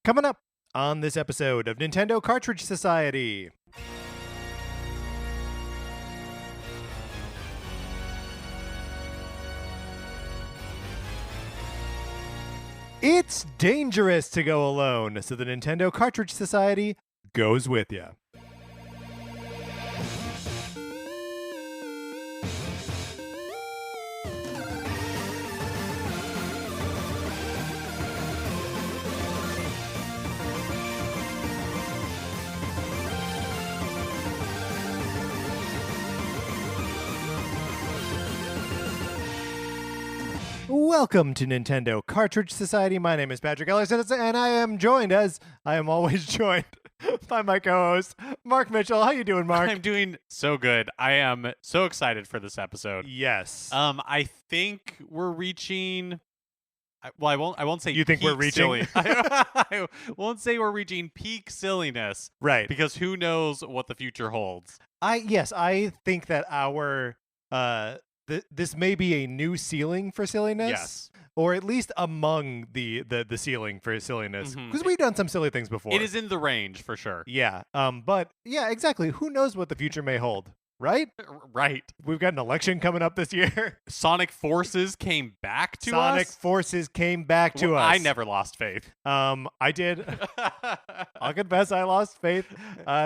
Coming up on this episode of Nintendo Cartridge Society. It's dangerous to go alone, so the Nintendo Cartridge Society goes with you. Welcome to Nintendo Cartridge Society. My name is Patrick Ellerson, and I am joined, as I am always joined, by my co-host, Mark Mitchell. How you doing, Mark? I'm doing so good. I am so excited for this episode. Yes. I think we're reaching. Well, I won't say. You think peak we're reaching? Silly. I won't say we're reaching peak silliness, Right. because who knows what the future holds. I think that our this may be a new ceiling for silliness. Yes. Or at least among the ceiling for silliness, Mhm. because we've done some silly things before. It is in the range for sure. Yeah. But yeah, exactly. Who knows what the future may hold? Right. Right. We've got an election coming up this year. Sonic Forces came back to Sonic us. Forces came back to Well, us. I never lost faith. I did. I'll confess I lost faith.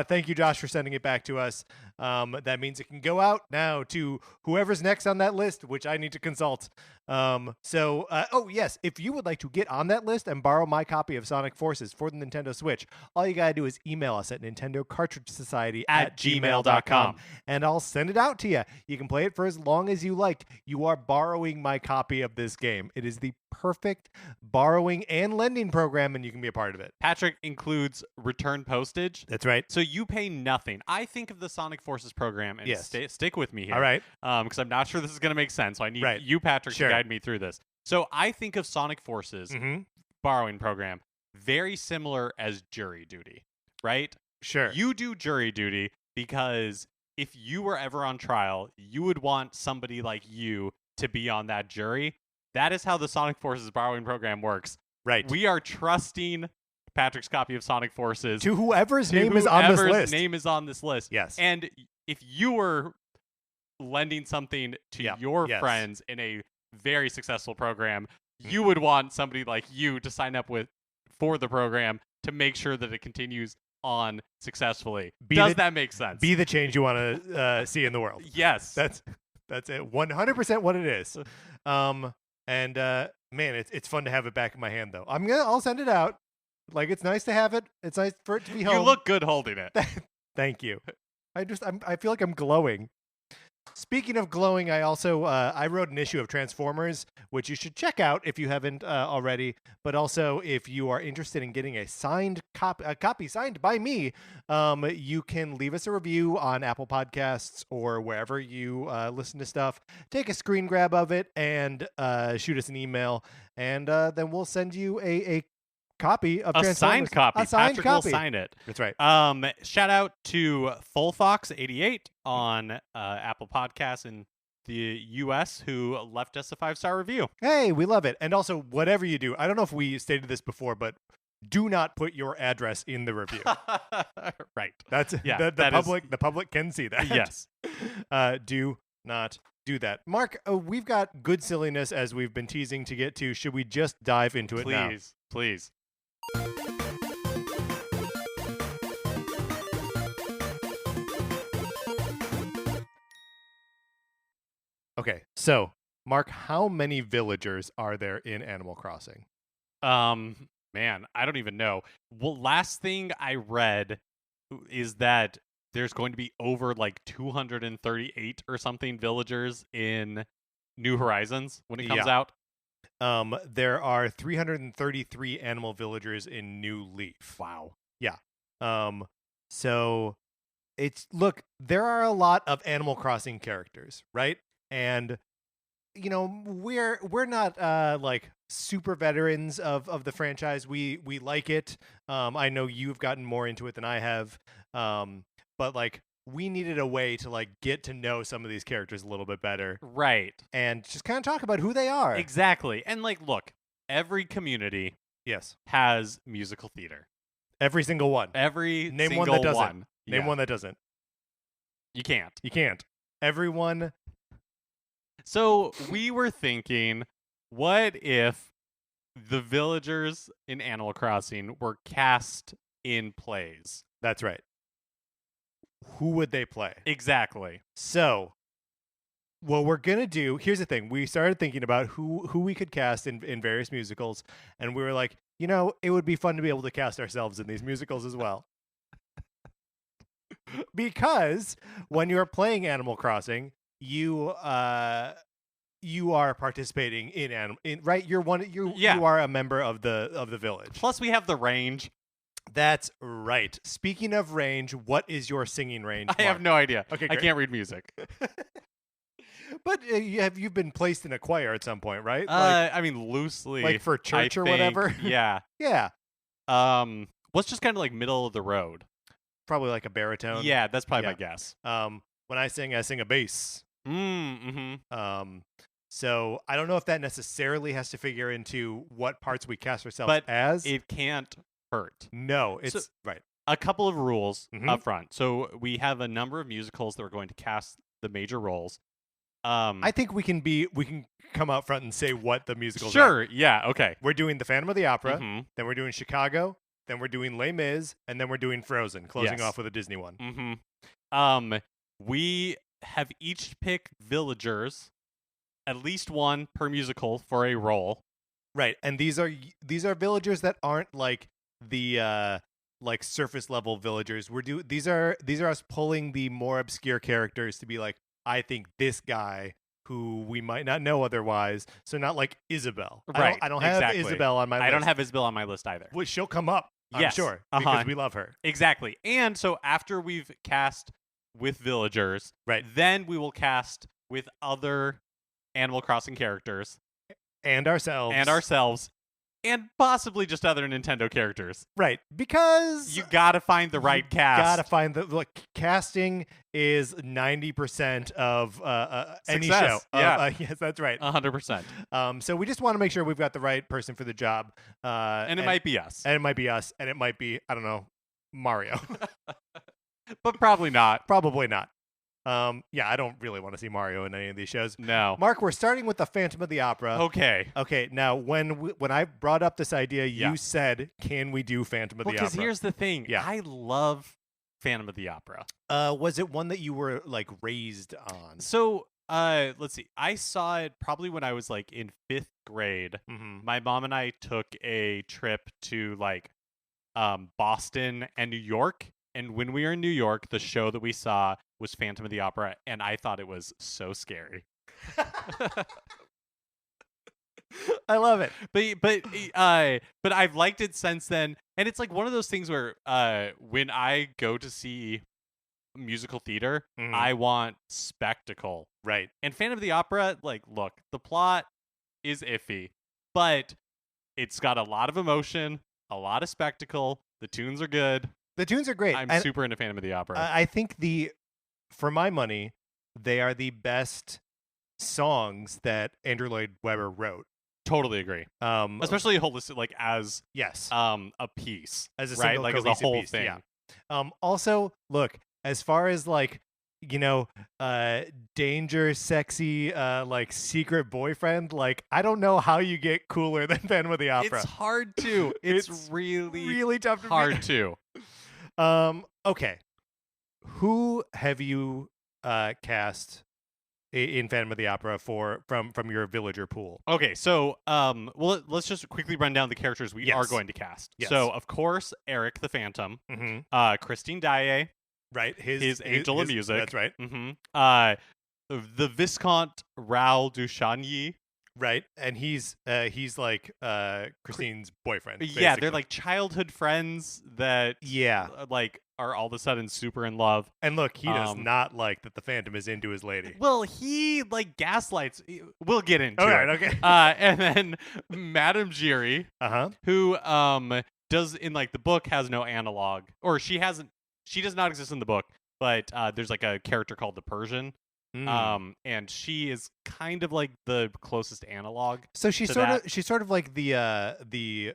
Thank you, Josh, for sending it back to us. That means it can go out now to whoever's next on that list, which I need to consult. Yes, if you would like to get on that list and borrow my copy of Sonic Forces for the Nintendo Switch, all you gotta do is email us at nintendocartridgesociety@gmail.com, and I'll send it out to you. You can play it for as long as you like. You are borrowing my copy of this game. It is the perfect borrowing and lending program, and you can be a part of it. Patrick includes return postage. That's right. So you pay nothing. I think of the Sonic Forces program, and Yes. stick with me here. All right. Because I'm not sure this is going to make sense. So I need Right. you, Patrick, Sure. to guide me through this. So I think of Sonic Forces Mm-hmm. borrowing program very similar as jury duty, right? Sure. You do jury duty because if you were ever on trial, you would want somebody like you to be on that jury. That is how the Sonic Forces borrowing program works. Right. We are trusting Patrick's copy of Sonic Forces To whoever's to name is on this whoever's list. name is on this list. Yes. And if you were lending something to Yeah. your Yes. friends in a very successful program, you would want somebody like you to sign up for the program to make sure that it continues on successful. Does that make sense? Be the change you want to see in the world. Yes. That's it. 100% what it is. Man, it's fun to have it back in my hand though. I'll send it out. Like, it's nice to have it. It's nice for it to be home. You look good holding it. Thank you. I feel like I'm glowing. Speaking of glowing, I also I wrote an issue of Transformers, which you should check out if you haven't already. But also, if you are interested in getting a copy signed by me, you can leave us a review on Apple Podcasts or wherever you listen to stuff. Take a screen grab of it and shoot us an email, and then we'll send you a copy of A Transformers. signed copy. A signed Patrick copy. will sign it. That's right. Shout out to Full Fox 88 on Apple Podcasts in the US who left us a 5-star review. Hey, we love it. And also, whatever you do, I don't know if we stated this before, but do not put your address in the review. Right. That's Yeah, the public can see that. Yes. Do not do that. Mark, we've got good silliness as we've been teasing to get to. Should we just dive into it now? Please. Okay, so Mark, how many villagers are there in Animal Crossing? Man, I don't even know. Well, last thing I read is that there's going to be over like 238 or something villagers in New Horizons when it comes Yeah. out. There are 333 animal villagers in New Leaf. Wow. Yeah. So there are a lot of Animal Crossing characters, right? And we're not like super veterans of the franchise. We like it. I know you've gotten more into it than I have. But like we needed a way to like get to know some of these characters a little bit better. Right. And just kind of talk about who they are. Exactly. And like, look, every community Yes. has musical theater. Every single one. Every Name single one that doesn't. one. Name Yeah. one that doesn't. You can't. You can't. Everyone. So we were thinking, what if the villagers in Animal Crossing were cast in plays? That's right. Who would they play? Exactly. So, what we're gonna do, here's the thing. We started thinking about who we could cast in various musicals, and we were like, it would be fun to be able to cast ourselves in these musicals as well. Because when you're playing Animal Crossing, you are participating in right. You are a member of the village. Plus, we have the range. That's right. Speaking of range, what is your singing range? I have no idea. Okay, I great. can't read music. But you've been placed in a choir at some point, right? I mean, loosely, like for church I or think, whatever. Yeah. Yeah. What's just kind of like middle of the road? Probably like a baritone. Yeah, that's probably Yeah. my guess. When I sing a bass. Mm-hmm. So I don't know if that necessarily has to figure into what parts we cast ourselves But as. it can't hurt. No, it's right. A couple of rules Mhm. up front. So we have a number of musicals that we're going to cast the major roles. I think we can come out front and say what the musicals are. Sure. Yeah. Okay. We're doing the Phantom of the Opera, Mhm. then we're doing Chicago, then we're doing Les Mis, and then we're doing Frozen, closing Yes. off with a Disney one. Mm-hmm. We have each picked villagers, at least one per musical for a role. Right, and these are villagers that aren't like the like surface level villagers. These are us pulling the more obscure characters to be like, I think this guy who we might not know otherwise. So not like Isabel. Right. I don't have exactly. Isabel on my list. I don't have Isabel on my list either. Well, she'll come up, I'm Yes. sure, Uh-huh. because we love her. Exactly. And so after we've cast with villagers, Right. then we will cast with other Animal Crossing characters And ourselves. and possibly just other Nintendo characters. Right, because You gotta find the right cast. Gotta find casting is 90% of any show. Success, yeah. Yes, that's right. 100%. So we just want to make sure we've got the right person for the job. And it might be us. And it might be us. And it might be, I don't know, Mario. But probably not. Probably not. Yeah, I don't really want to see Mario in any of these shows. No. Mark, we're starting with the Phantom of the Opera. Okay. Okay, now when I brought up this idea, Yeah. you said, "Can we do Phantom of the Opera?" Because here's the thing. Yeah. I love Phantom of the Opera. Was it one that you were like raised on? So, let's see. I saw it probably when I was like in 5th grade. Mm-hmm. My mom and I took a trip to like Boston and New York. And when we were in New York, the show that we saw was Phantom of the Opera, and I thought it was so scary. I love it. But I've liked it since then, and it's like one of those things where when I go to see musical theater, Mhm. I want spectacle. Right. And Phantom of the Opera, like, look, the plot is iffy, but it's got a lot of emotion, a lot of spectacle. The tunes are good. The tunes are great. I'm And super into Phantom of the Opera. I think for my money, they are the best songs that Andrew Lloyd Webber wrote. Totally agree. Especially holistic, like as yes, a piece, as a right, single like as a cohesive whole piece, thing. Yeah. Also, look, as far as like danger, sexy, like secret boyfriend, like I don't know how you get cooler than Phantom of the Opera. It's hard to. It's really, really tough to hard to. Okay. Who have you cast in Phantom of the Opera from your villager pool? Okay, so well, let's just quickly run down the characters we are Yes. going to cast. Yes. So, of course, Eric the Phantom, Mm-hmm. Christine Daae, Right. his angel of music. That's right. Mm-hmm. The Viscount Raoul Duchanyi. Right. And he's like Christine's boyfriend. Yeah, they're basically. like childhood friends that like are all of a sudden super in love. And look, he does not like that the Phantom is into his lady. Well, he like gaslights. We'll get into All it. right, okay. And then Madame Giry, Uh-huh. who does in like the book has no analog, or she does not exist in the book, but there's like a character called the Persian. And she is kind of like the closest analog. So she's to sort that. of like the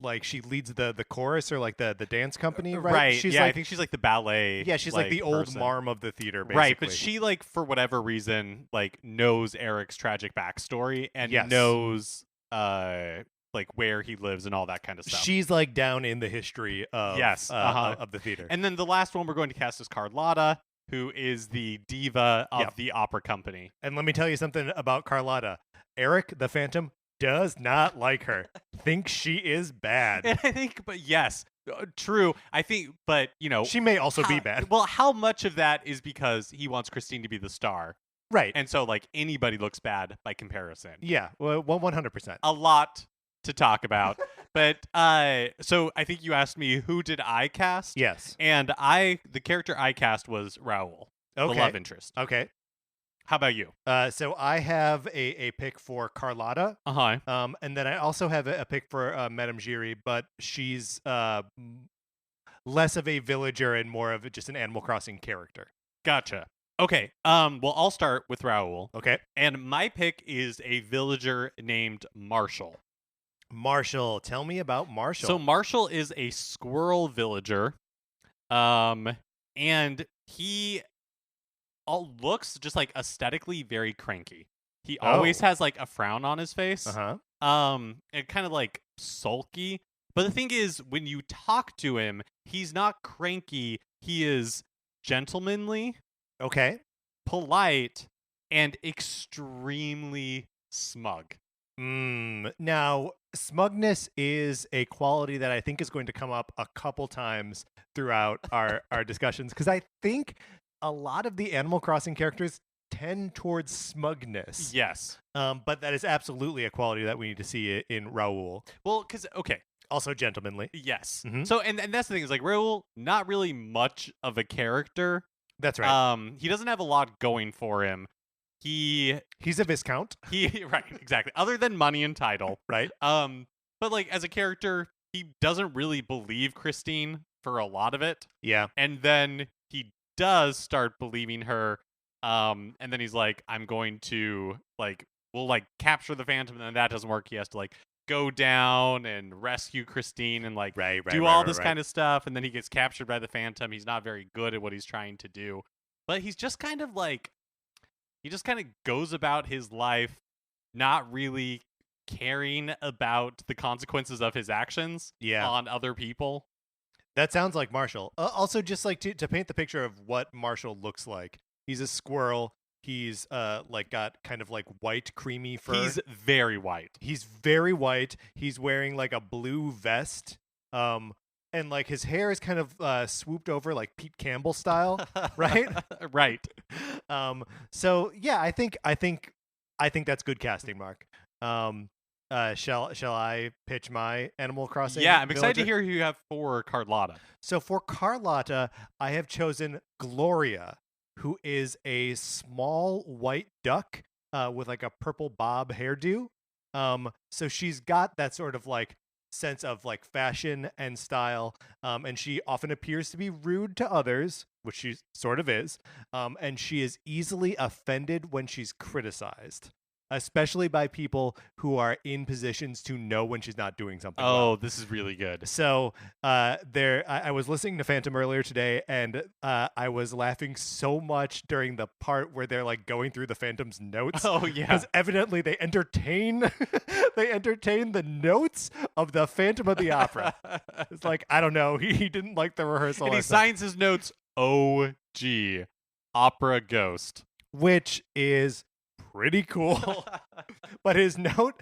like she leads the chorus or like the dance company, right? Right. She's yeah, I like think she's like the ballet. yeah, she's like the old person. marm of the theater, basically. Right, but she like for whatever reason like knows Eric's tragic backstory and Yes. knows like where he lives and all that kind of stuff. She's like down in the history of of the theater. And then the last one we're going to cast is Carlotta, who is the diva of the opera company. And let me tell you something about Carlotta. Eric the Phantom does not like her. Thinks she is bad. And I think, but yes, true. I think, but you know, she may also be bad. Well, how much of that is because he wants Christine to be the star? Right. And so like anybody looks bad by comparison. Yeah, well, 100%. A lot to talk about. But so I think you asked me who did I cast? Yes. And the character I cast was Raoul, the love interest. Okay. How about you? So I have a pick for Carlotta. And then I also have a pick for Madame Giry, but she's less of a villager and more of just an Animal Crossing character. Gotcha. Okay. Well, I'll start with Raoul. Okay. And my pick is a villager named Marshall. Marshall, tell me about Marshall. So Marshall is a squirrel villager, and he looks just like aesthetically very cranky. He always has like a frown on his face, and kind of like sulky. But the thing is, when you talk to him, he's not cranky. He is gentlemanly, polite, and extremely smug. Now, smugness is a quality that I think is going to come up a couple times throughout our discussions, because I think a lot of the Animal Crossing characters tend towards smugness. Yes. But that is absolutely a quality that we need to see in Raoul. Well, because, also gentlemanly. Yes. So, and that's the thing, is like Raoul, not really much of a character. That's right. He doesn't have a lot going for him. He's a viscount. Right, exactly. Other than money and title, right? But like as a character, he doesn't really believe Christine for a lot of it. Yeah. And then he does start believing her. And then he's like, I'm going to we'll capture the Phantom, and then that doesn't work. He has to go down and rescue Christine and do all this kind of stuff. And then he gets captured by the Phantom. He's not very good at what he's trying to do, but he's just kind of he just kind of goes about his life not really caring about the consequences of his actions on other people. That sounds like Marshall. Also, just to paint the picture of what Marshall looks like, he's a squirrel. He's got kind of white, creamy fur. He's very white. He's very white. He's wearing a blue vest. And his hair is kind of swooped over like Pete Campbell style, right? Right. So yeah, I think that's good casting, Mark. Shall I pitch my Animal Crossing? Yeah, I'm excited to hear who you have for Carlotta. So for Carlotta, I have chosen Gloria, who is a small white duck with a purple bob hairdo. So she's got that sort of sense of fashion and style, and she often appears to be rude to others, which she sort of is, and she is easily offended when she's criticized, especially by people who are in positions to know when she's not doing something well. This is really good. So I was listening to Phantom earlier today, and I was laughing so much during the part where they're going through the Phantom's notes. Oh yeah, because evidently they entertain the notes of the Phantom of the Opera. It's I don't know, he didn't like the rehearsal, and he signs his notes OG Opera Ghost, which is pretty cool. But his note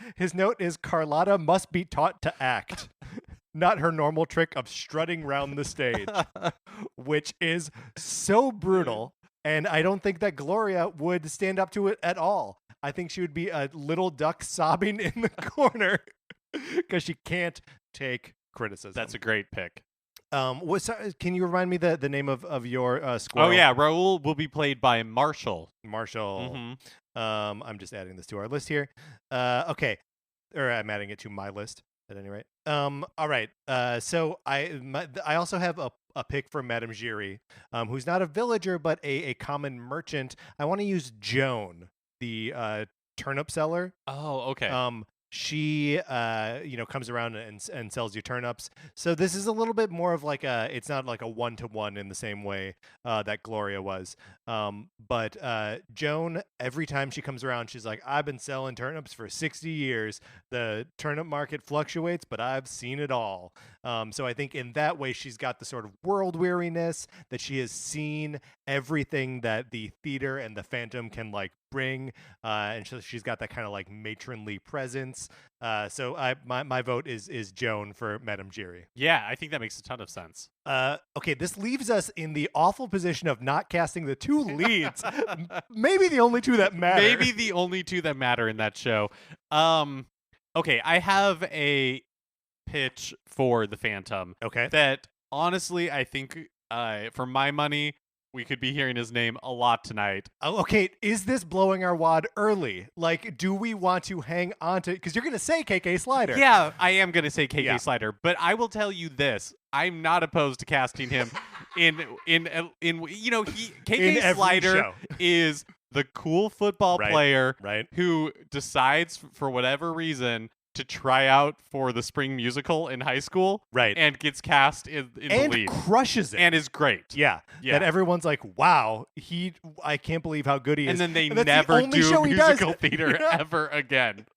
is Carlotta must be taught to act, not her normal trick of strutting round the stage, which is so brutal. And I don't think that Gloria would stand up to it at all. I think she would be a little duck sobbing in the corner because she can't take criticism. That's a great pick. Can you remind me the name of your squirrel? Oh yeah, Raoul will be played by Marshall. Marshall. I'm just adding this to our list here. Okay, or I'm adding it to my list at any rate. All right. So I also have a pick for Madame Giry, who's not a villager but a common merchant. I want to use Joan, the turnip seller. Oh, okay. she comes around and sells you turnips. So this is a little bit more of like it's not like a one-to-one in the same way that Gloria was. But Joan, every time she comes around, she's like, I've been selling turnips for 60 years. The turnip market fluctuates, but I've seen it all. So I think in that way, she's got the sort of world weariness that she has seen everything that the theater and the Phantom can like bring, and she's got that kind of like matronly presence. So my vote is Joan for Madame Giry. Yeah, I think that makes a ton of sense. Okay, this leaves us in the awful position of not casting the two leads. Maybe the only two that matter. Maybe the only two that matter in that show. Okay, I have a pitch for the Phantom. Okay. That honestly, I think for my money, we could be hearing his name a lot tonight. Oh, okay, is this blowing our wad early? Like, do we want to hang on to? Because you're going to say KK Slider. Yeah, I am going to say KK Yeah. Slider, but I will tell you this: I'm not opposed to casting him in KK In every Slider show. is the cool football Right, player right. who decides for whatever reason to try out for the spring musical in high school, Right. and gets cast in And the lead crushes it. and is great. Yeah. Yeah. That everyone's like, wow, I can't believe how good he is. And then they that's the never only do show he does. musical theater Yeah. ever again.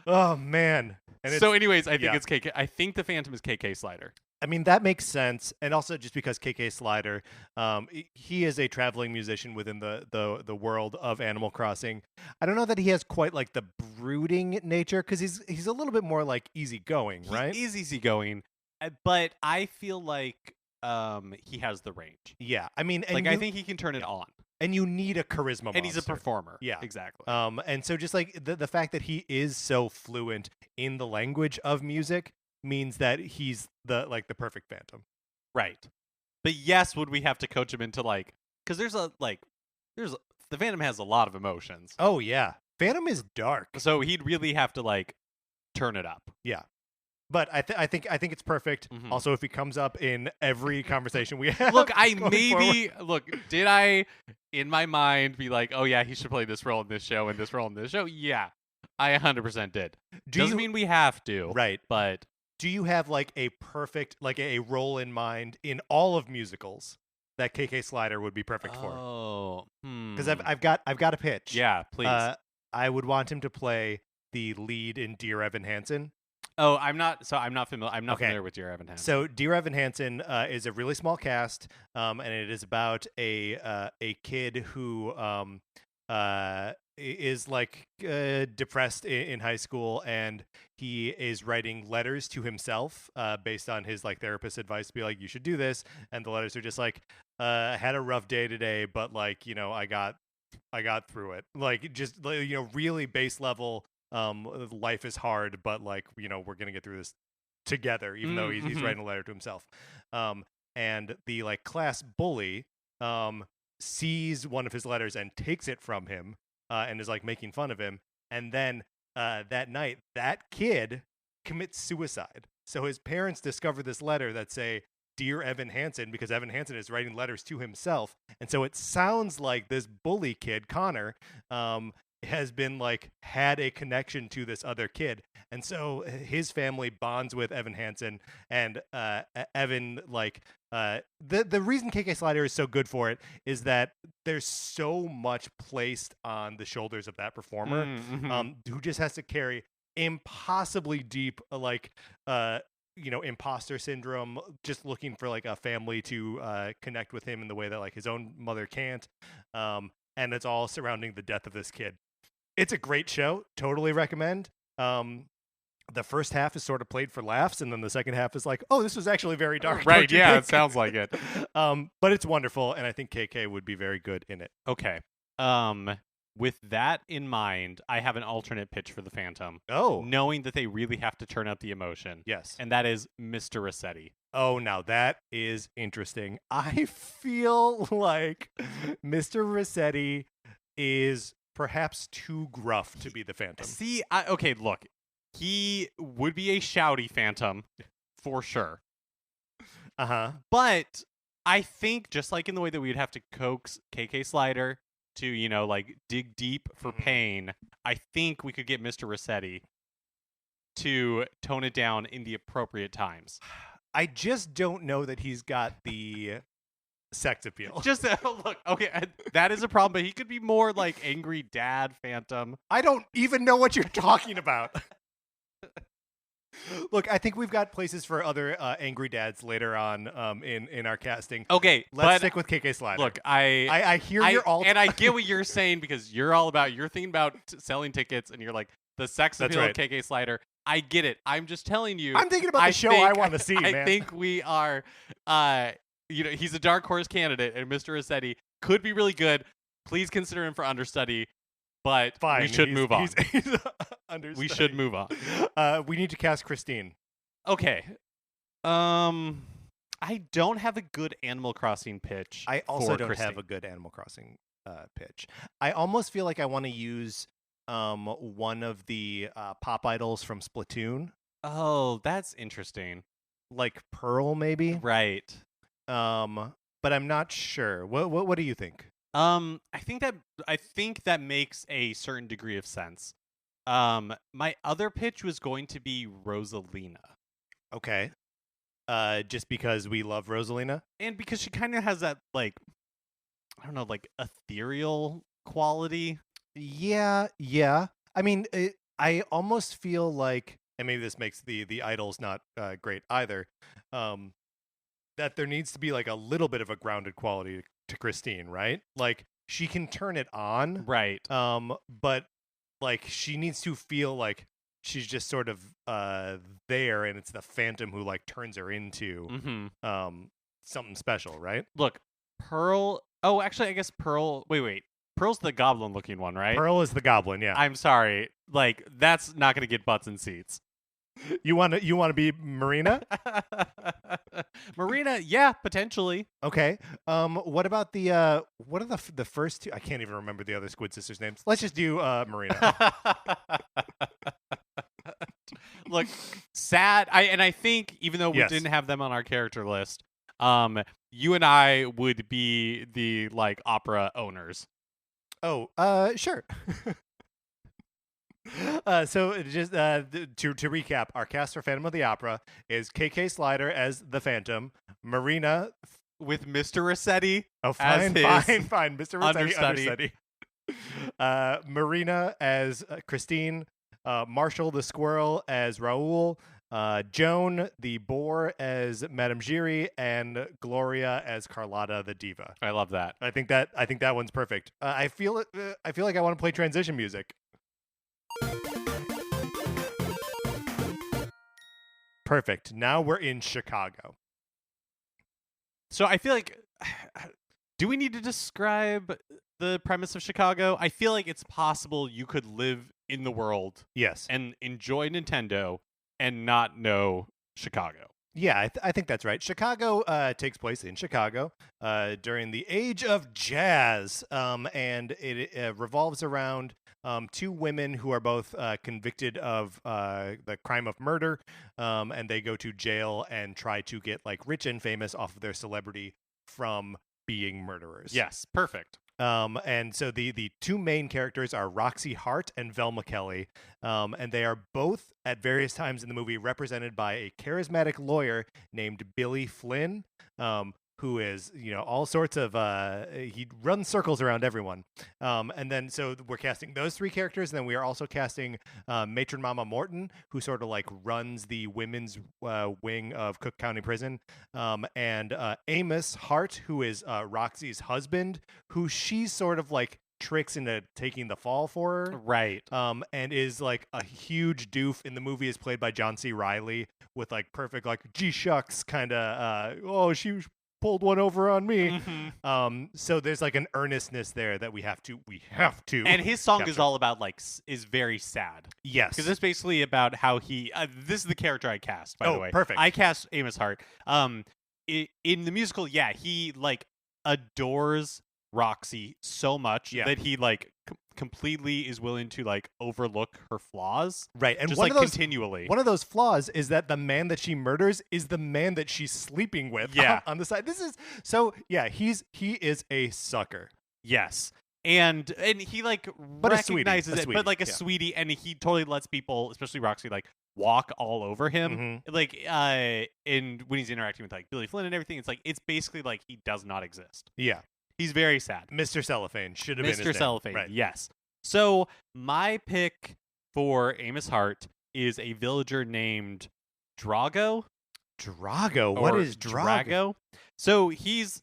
Oh, man. And So, anyways, I think yeah. it's KK. I think the Phantom is KK Slider. I mean, that makes sense. And also just because KK Slider, he is a traveling musician within the world of Animal Crossing. I don't know that he has quite like the brooding nature because he's a little bit more like easygoing, right? He is easygoing, but I feel like he has the range. Yeah. I mean, and Like, I think he can turn it on. and you need a charisma monster. And he's a performer. Yeah. Exactly. And so just like the fact that he is so fluent in the language of music means that he's the perfect Phantom. Right. But yes, would we have to coach him into like, because the Phantom has a lot of emotions. Oh yeah, Phantom is dark. So he'd really have to like turn it up. Yeah. But I think it's perfect. Mhm. Also, if he comes up in every conversation we have, Look, I going maybe forward. did I in my mind be like, oh yeah, he should play this role in this show and this role in this show? Yeah, I 100% did. Doesn't mean we have to, right? But Do you have like a perfect a role in mind in all of musicals that KK Slider would be perfect for? oh, Because I've got a pitch. yeah, please. I would want him to play the lead in Dear Evan Hansen. Oh, I'm not familiar. I'm not Okay. familiar with Dear Evan Hansen. So Dear Evan Hansen is a really small cast, and it is about a kid who is like depressed in high school, and he is writing letters to himself based on his like therapist's advice to be like, you should do this, and the letters are just like, I had a rough day today, but like I got through it, like just really base level. Life is hard, but like we're gonna get through this together, even though he's writing a letter to himself. And the like class bully sees one of his letters and takes it from him, and is like making fun of him. And then that night, that kid commits suicide. So his parents discover this letter that say, Dear Evan Hansen, because Evan Hansen is writing letters to himself. And so it sounds like this bully kid, Connor, has been like had a connection to this other kid. And so his family bonds with Evan Hansen, and Evan like the reason KK Slider is so good for it is that there's so much placed on the shoulders of that performer, who just has to carry impossibly deep imposter syndrome, just looking for like a family to connect with him in the way that like his own mother can't, and it's all surrounding the death of this kid. It's a great show. Totally recommend. The first half is sort of played for laughs, and then the second half is like, oh, this was actually very dark. Right, yeah, think? it sounds like it. But it's wonderful, and I think KK would be very good in it. Okay. With that in mind, I have an alternate pitch for the Phantom. Oh. Knowing that they really have to turn up the emotion. Yes. And that is Mr. Rossetti. Oh, now that is interesting. I feel like Mr. Rossetti is perhaps too gruff to be the Phantom. See, okay, look. He would be a shouty Phantom, for sure. Uh-huh. But I think, just like in the way that we would have to coax KK Slider to, like dig deep for pain, I think we could get Mr. Rossetti to tone it down in the appropriate times. I just don't know that he's got the sex appeal. Just look, okay, that is a problem, but he could be more like angry dad Phantom. I don't even know what you're talking about. Look, I think we've got places for other angry dads later on in our casting. Okay, let's stick with KK Slider. Look, I hear you're all and I get what you're saying because you're thinking about selling tickets and you're like the sex appeal of KK Slider. I get it. I'm just telling you. I'm thinking about the show I want to see, man. I think we are. He's a dark horse candidate, and Mr. Rossetti could be really good. Please consider him for understudy. But fine, we should move on. We should move on. We need to cast Christine. Okay. I don't have a good Animal Crossing pitch. I also don't Christine. have a good Animal Crossing pitch. I almost feel like I want to use one of the pop idols from Splatoon. Oh, that's interesting. Like Pearl, maybe. Right. But I'm not sure. What do you think? I think that makes a certain degree of sense. My other pitch was going to be Rosalina. Okay. Just because we love Rosalina? And because she kind of has that, like, I don't know, like, ethereal quality. Yeah. I mean, I almost feel like, and maybe this makes the idols not great either, that there needs to be, like, a little bit of a grounded quality to Christine, right? Like, she can turn it on. Right. But, like, she needs to feel like she's just sort of there, and it's the Phantom who, like, turns her into something special, right? Look, Pearl. Oh, actually, I guess Pearl. Wait. Pearl's the goblin-looking one, right? Pearl is the goblin, yeah. I'm sorry. Like, that's not going to get butts in seats. You want to be Marina? Marina, yeah, potentially. Okay. What about the what are the first two? I can't even remember the other Squid Sisters names. Let's just do Marina. Look, sad. I think even though we Yes. didn't have them on our character list, you and I would be the like opera owners. Oh, sure. So just to recap, our cast for Phantom of the Opera is KK Slider as the Phantom, Marina with Mr. Rossetti. Oh, fine, Mr. Rossetti, understudy. Marina as Christine, Marshall the Squirrel as Raoul, Joan the Boar as Madame Giry, and Gloria as Carlotta the Diva. I love that. I think that one's perfect. I feel like I want to play transition music. Perfect. Now we're in Chicago. So I feel like, do we need to describe the premise of Chicago? I feel like it's possible you could live in the world, yes, and enjoy Nintendo and not know Chicago. Yeah, I think that's right. Chicago takes place in Chicago during the age of jazz, and it revolves around two women who are both convicted of the crime of murder, and they go to jail and try to get like rich and famous off of their celebrity from being murderers. Yes, perfect. And so the two main characters are Roxy Hart and Velma Kelly, and they are both at various times in the movie represented by a charismatic lawyer named Billy Flynn, who is, all sorts of, he runs circles around everyone. And then, so we're casting those three characters, and then we are also casting Matron Mama Morton, who sort of like runs the women's wing of Cook County Prison, and Amos Hart, who is Roxy's husband, who she sort of like tricks into taking the fall for her. Right. And is like a huge doof. In the movie is played by John C. Reilly with like perfect, like, gee shucks kind of, she pulled one over on me. Mm-hmm. So there's like an earnestness there that we have to and his song capture. Is all about like is very sad. Yes, because it's basically about how he this is the character I cast, by the way. Perfect. I cast Amos Hart. In the musical, he like adores Roxy so much that he like completely is willing to like overlook her flaws, right? And just one like of those, continually one of those flaws is that the man that she murders is the man that she's sleeping with on the side. This is so he is a sucker. Yes. And he like But a sweetie, recognizes a it, sweetie, but like a yeah. sweetie, and he totally lets people, especially Roxy, like walk all over him. Mhm. Like and when he's interacting with like Billy Flynn and everything, it's like it's basically like he does not exist. Yeah. He's very sad. Mr. Cellophane should have been his Mr. name. Cellophane, Right. yes. So my pick for Amos Hart is a villager named Drago. Drago. What or is Drago? So he's,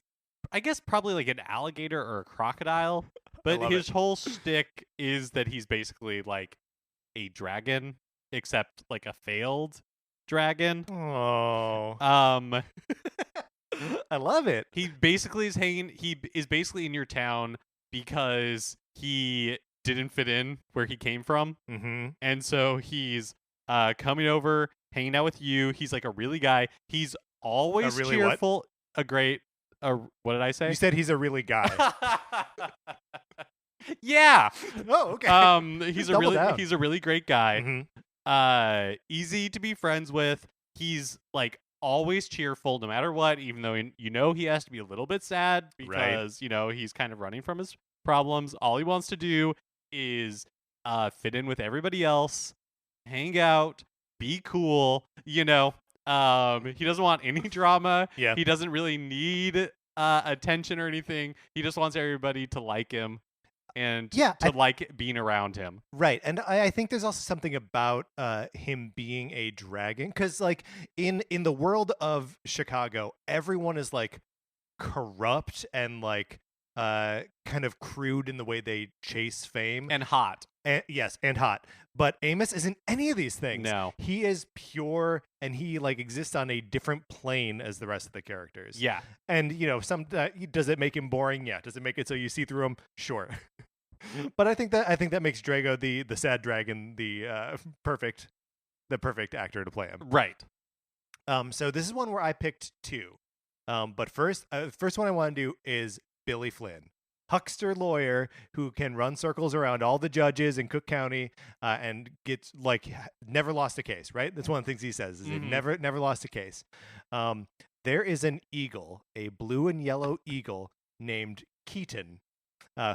I guess, probably like an alligator or a crocodile, but love his it. whole shtick is that he's basically like a dragon, except like a failed dragon. Oh. I love it. He basically is hanging. He is basically in your town because he didn't fit in where he came from, Mm-hmm. and so he's coming over, hanging out with you. He's like a really guy. He's always really what? cheerful. A great. What did I say? You said he's a really guy. Yeah. Oh, okay. He's Double down. he's a really great guy. Mhm. Easy to be friends with. He's like always cheerful no matter what, even though you know he has to be a little bit sad because you know he's kind of running from his problems. All he wants to do is fit in with everybody else, hang out, be cool, you know. He doesn't want any drama. Yeah. He doesn't really need attention or anything. He just wants everybody to like him and to like being around him. Right. And I think there's also something about him being a dragon, because like in the world of Chicago, everyone is like corrupt and like kind of crude in the way they chase fame. And hot. Yes, and hot. But Amos isn't any of these things. No. He is pure, and he like exists on a different plane as the rest of the characters. Yeah. And you know, does it make him boring? Yeah. Does it make it so you see through him? Sure. But I think that makes Drago the sad dragon the perfect actor to play him. Right. So this is one where I picked two. But first one I want to do is Billy Flynn, huckster lawyer who can run circles around all the judges in Cook County and gets like never lost a case. Right. That's one of the things he says is he never lost a case. There is an eagle, a blue and yellow eagle named Keaton,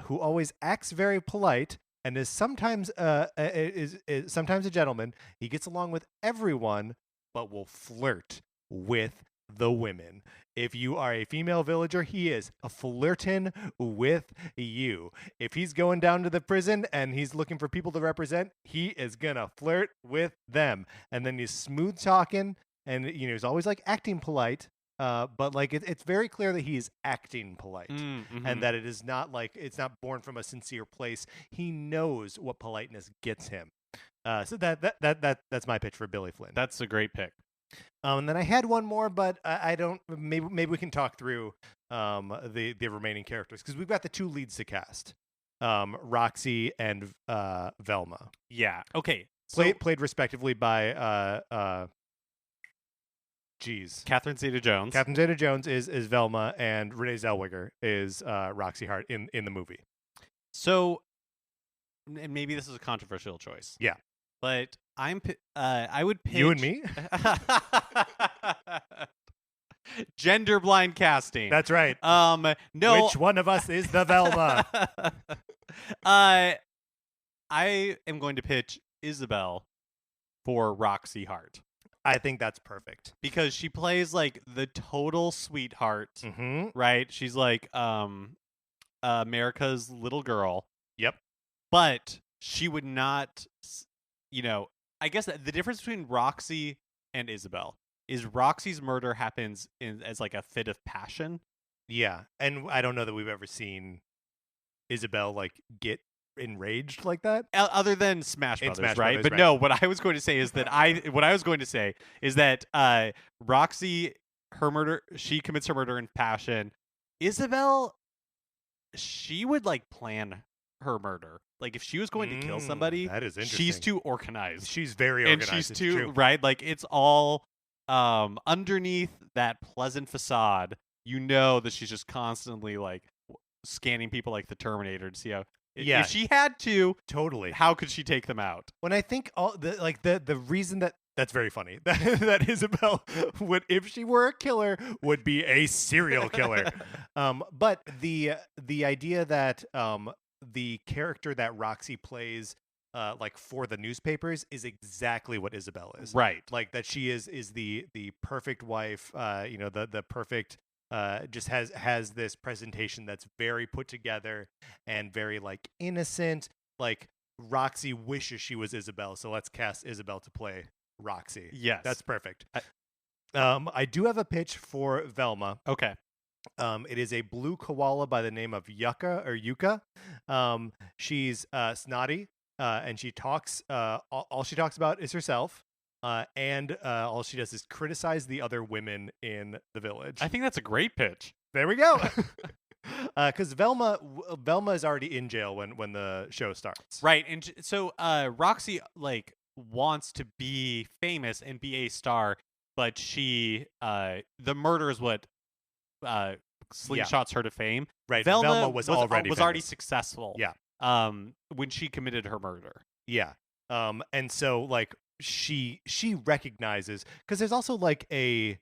who always acts very polite and is sometimes sometimes a gentleman. He gets along with everyone, but will flirt with the women. If you are a female villager, he is flirting with you. If he's going down to the prison and he's looking for people to represent, he is gonna flirt with them. And then he's smooth talking, and you know he's always like acting polite. But like it's very clear that he's acting polite, and that it is not like it's not born from a sincere place. He knows what politeness gets him. So that's my pitch for Billy Flynn. That's a great pick. And then I had one more, but I don't. Maybe we can talk through the remaining characters, because we've got the two leads to cast, Roxy and Velma. Yeah. Okay. Played respectively by Catherine Zeta-Jones. Catherine Zeta-Jones is Velma, and Renee Zellweger is Roxy Hart in the movie. So, and maybe this is a controversial choice. Yeah. But I would pitch You and me? Gender blind casting. That's right. No. Which one of us is the Velma? I am going to pitch Isabel for Roxy Hart. I think that's perfect. Because she plays like the total sweetheart, right? She's like America's little girl. Yep. But she would not, you know, I guess the difference between Roxy and Isabel is Roxy's murder happens as like a fit of passion. Yeah. And I don't know that we've ever seen Isabel like get enraged like that, other than Smash Brothers, right? Brothers, but right. no, what I was going to say is that Roxy, she commits her murder in passion. Isabel, she would like plan her murder. Like if she was going to kill somebody, that is interesting. She's too organized. She's very organized. And she's too right. Like it's all underneath that pleasant facade. You know that she's just constantly like scanning people like the Terminator to see how. Yeah. If she had to, totally. How could she take them out? When I think the reason that's very funny that Isabel would, if she were a killer, would be a serial killer. But the idea that the character that Roxy plays like for the newspapers is exactly what Isabel is. Right. Like that she is the perfect wife, the perfect just has this presentation that's very put together and very like innocent. Like Roxy wishes she was Isabel, so let's cast Isabel to play Roxy. Yes. That's perfect. I do have a pitch for Velma. Okay. It is a blue koala by the name of Yuka. She's snotty, and she talks. All she talks about is herself, and all she does is criticize the other women in the village. I think that's a great pitch. There we go. Because Velma is already in jail when the show starts. Right, and so Roxy like wants to be famous and be a star, but she the murder is what slingshots her to fame. Right, Velma was already successful. Yeah. When she committed her murder. Yeah. And so like she recognizes, because there's also like a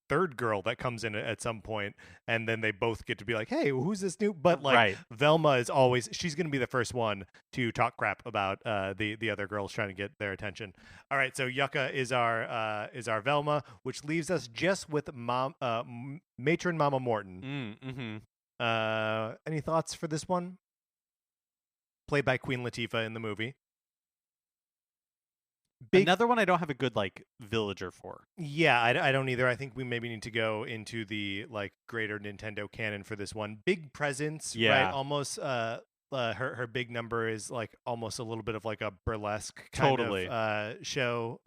third girl that comes in at some point, and then they both get to be like, hey, who's this new? But like Right. Velma is always, she's going to be the first one to talk crap about the other girls trying to get their attention. All right, so Yucca is our Velma, which leaves us just with matron Mama Morton. Mm-hmm. Any thoughts for this one? Played by Queen Latifah in the movie. Another one I don't have a good like villager for. Yeah, I don't either. I think we maybe need to go into the like greater Nintendo canon for this one. Big presence, Yeah. right? Almost her big number is like almost a little bit of like a burlesque kind of show.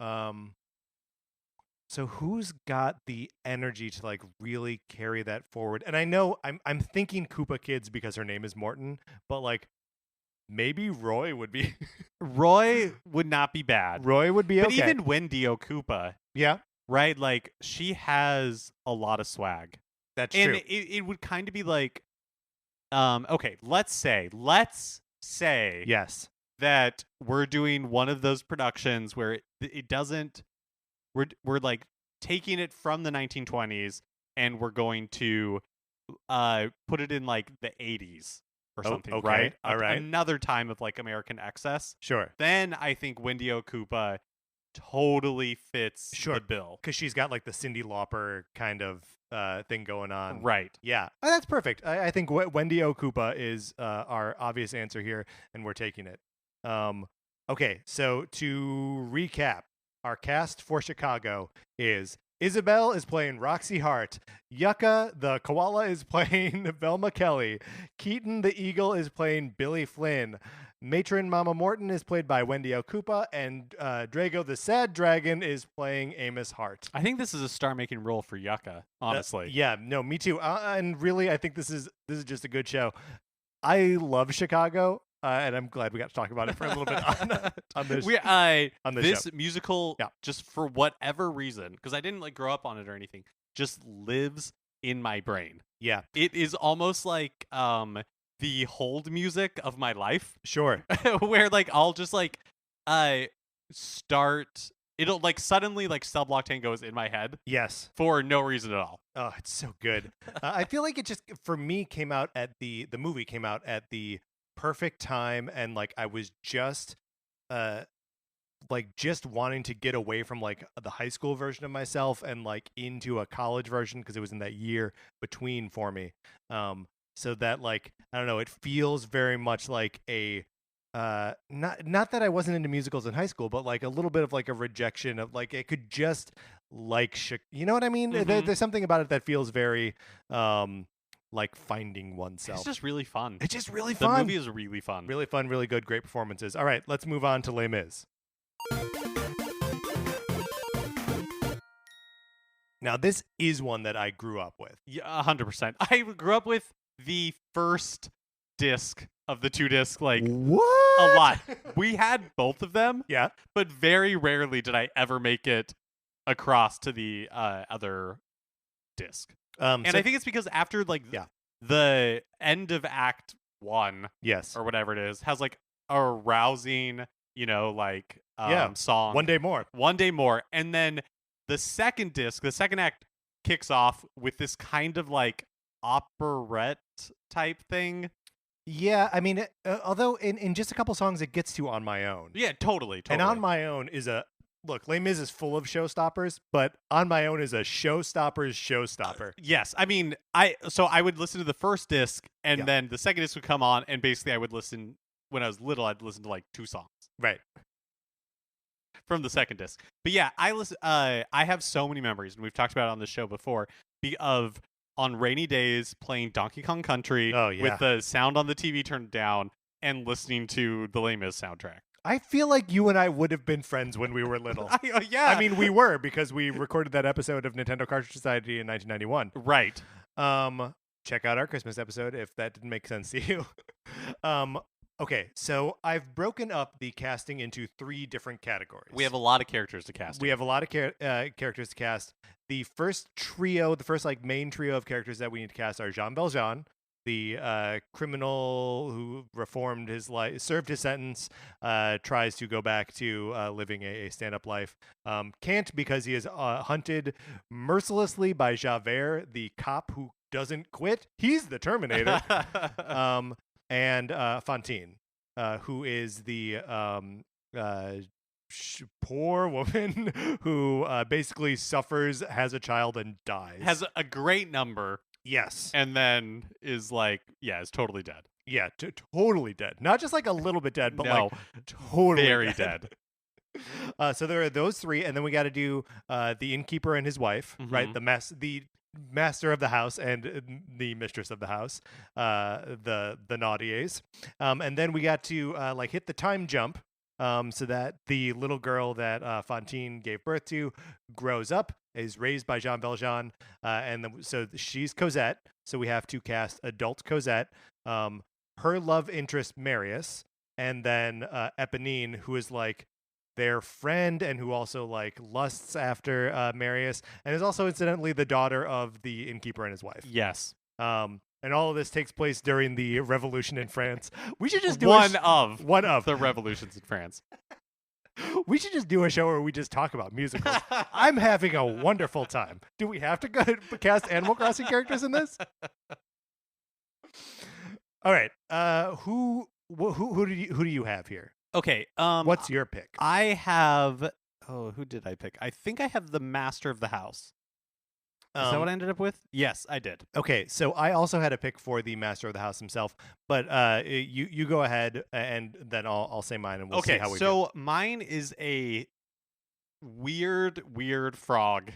So who's got the energy to like really carry that forward? And I know I'm thinking Koopa Kids because her name is Morton, but like maybe Roy would be Roy would not be bad. Roy would be okay. But even Wendy Okupa, yeah, right? Like she has a lot of swag. That's and true. It would kind of be like, okay, let's say yes, that we're doing one of those productions where it doesn't. We're like taking it from the 1920s and we're going to put it in like the 80s. Or something, okay. right? All right. Another time of like American excess. Sure. Then I think Wendy Okupa totally fits the bill. Because she's got like the Cyndi Lauper kind of thing going on. Right. Yeah. Oh, that's perfect. I think Wendy Okupa is our obvious answer here, and we're taking it. Okay, so to recap, our cast for Chicago is Isabel is playing Roxy Hart. Yucca, the koala, is playing Velma Kelly. Keaton, the eagle, is playing Billy Flynn. Matron Mama Morton is played by Wendy Okupa. And Drago, the sad dragon, is playing Amos Hart. I think this is a star-making role for Yucca, honestly. Yeah, no, me too. And really, I think this is just a good show. I love Chicago. And I'm glad we got to talk about it for a little bit on this. This show. Musical, just for whatever reason, because I didn't like grow up on it or anything, just lives in my brain. Yeah, it is almost like the hold music of my life. Sure, where like I'll just like start. It'll like suddenly like Cell Block Tango is in my head. Yes, for no reason at all. Oh, it's so good. I feel like it just for me came out at the movie came out at the perfect time, and like I was just just wanting to get away from like the high school version of myself and like into a college version, because it was in that year between for me, so that like I don't know, it feels very much like a not that I wasn't into musicals in high school, but like a little bit of like a rejection of like it could just like you know what I mean. Mm-hmm. There's something about it that feels very like finding oneself. It's just really fun. It's just really fun. The movie is really fun. Really fun, really good, great performances. All right, let's move on to Les Mis. Now, this is one that I grew up with. Yeah, 100%. I grew up with the first disc of the 2-disc, like, what? a lot. We had both of them. Yeah. But very rarely did I ever make it across to the other disc. And I think it's because after like the end of Act 1, yes, or whatever it is, has like a rousing, like song. One Day More, and then the second disc, the second act, kicks off with this kind of like operette type thing. Yeah, I mean, although in just a couple songs it gets to On My Own. Yeah, totally. And On My Own is a look, Les Mis is full of showstoppers, but On My Own is a showstopper's showstopper. Yes, I mean, I would listen to the first disc, and then the second disc would come on, and basically I would listen. When I was little, I'd listen to like 2 songs Right. from the second disc. But yeah, I have so many memories, and we've talked about it on the show before, of on rainy days playing Donkey Kong Country with the sound on the TV turned down and listening to the Les Mis soundtrack. I feel like you and I would have been friends when we were little. Yeah. I mean, we were, because we recorded that episode of Nintendo Cartridge Society in 1991. Right. Check out our Christmas episode if that didn't make sense to you. Okay, so I've broken up the casting into 3 different categories. We have a lot of characters to cast. We have a lot of characters to cast. The first like main trio of characters that we need to cast are Jean Valjean, the criminal who reformed his life, served his sentence, tries to go back to living a stand-up life. Can't, because he is hunted mercilessly by Javert, the cop who doesn't quit. He's the Terminator. And Fantine, who is the poor woman who basically suffers, has a child, and dies. Has a great number. Yes. And then is like, is totally dead. Yeah, totally dead. Not just like a little bit dead, but like totally very dead. So there are those 3, and then we got to do the innkeeper and his wife, right? The master of the house and the mistress of the house, the Naudiers. And then we got to like hit the time jump, so that the little girl that Fantine gave birth to grows up, is raised by Jean Valjean, and so she's Cosette. So we have to cast adult Cosette, her love interest Marius, and then Eponine, who is like their friend and who also like lusts after Marius, and is also incidentally the daughter of the innkeeper and his wife. Yes. And all of this takes place during the revolution in France. We should just do one of the revolutions in France. We should just do a show where we just talk about musicals. I'm having a wonderful time. Do we have to cast Animal Crossing characters in this? All right. Who do you have here? Okay. What's your pick? I have. Oh, who did I pick? I think I have the master of the house. Is that what I ended up with? Yes, I did. Okay, so I also had a pick for the master of the house himself, but you go ahead, and then I'll say mine, and we'll see how we do. So mine is a weird frog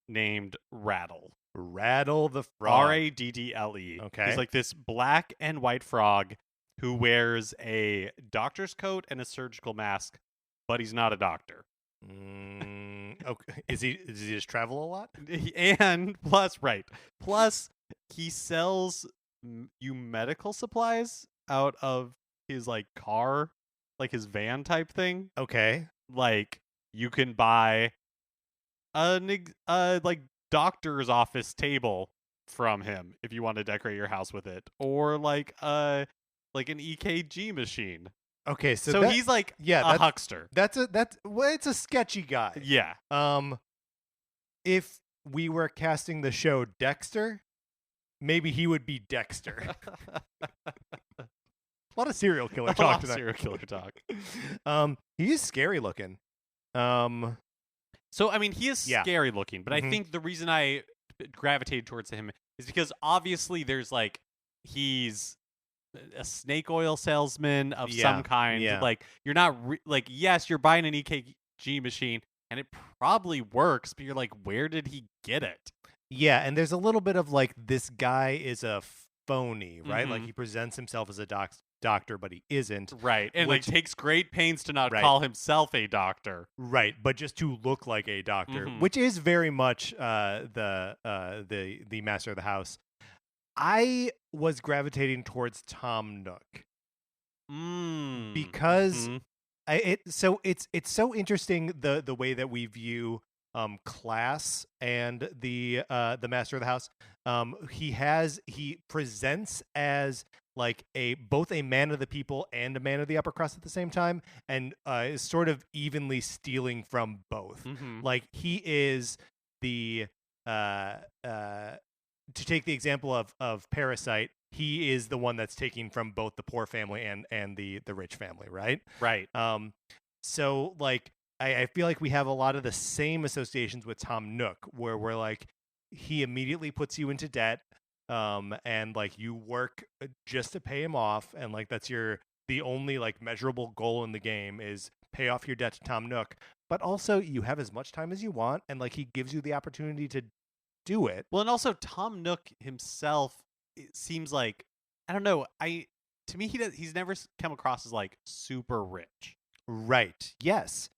named Rattle. Rattle the frog. Raddle. Okay. He's like this black and white frog who wears a doctor's coat and a surgical mask, but he's not a doctor. Okay. Does he just travel a lot? And plus he sells you medical supplies out of his like car, like his van type thing. Okay. Like you can buy a like doctor's office table from him if you want to decorate your house with it, or like an EKG machine. Okay, so he's like a huckster. It's a sketchy guy. Yeah. If we were casting the show Dexter, maybe he would be Dexter. A lot of serial killer talk tonight. Serial killer talk. He's scary looking. So I mean, he is scary looking, but I think the reason I gravitated towards him is because obviously there's like he's a snake oil salesman of some kind. Yeah. Like you're not yes, you're buying an EKG machine and it probably works, but you're like, where did he get it? Yeah, and there's a little bit of like, this guy is a phony, right? Like he presents himself as a doctor, but he isn't. Right, and like takes great pains to not call himself a doctor. Right, but just to look like a doctor, which is very much the master of the house. I was gravitating towards Tom Nook because it's so interesting the way that we view class and the master of the house. He presents as like both a man of the people and a man of the upper crust at the same time, and is sort of evenly stealing from both. Like he is the to take the example of Parasite, he is the one that's taking from both the poor family and the rich family, right? Right. So like I feel like we have a lot of the same associations with Tom Nook, where we're like, he immediately puts you into debt, and like you work just to pay him off, and like that's the only like measurable goal in the game is pay off your debt to Tom Nook. But also you have as much time as you want, and like he gives you the opportunity to do it. Well, and also Tom Nook himself, it seems like, I don't know, to me he's never come across as like super rich. Right. Yes.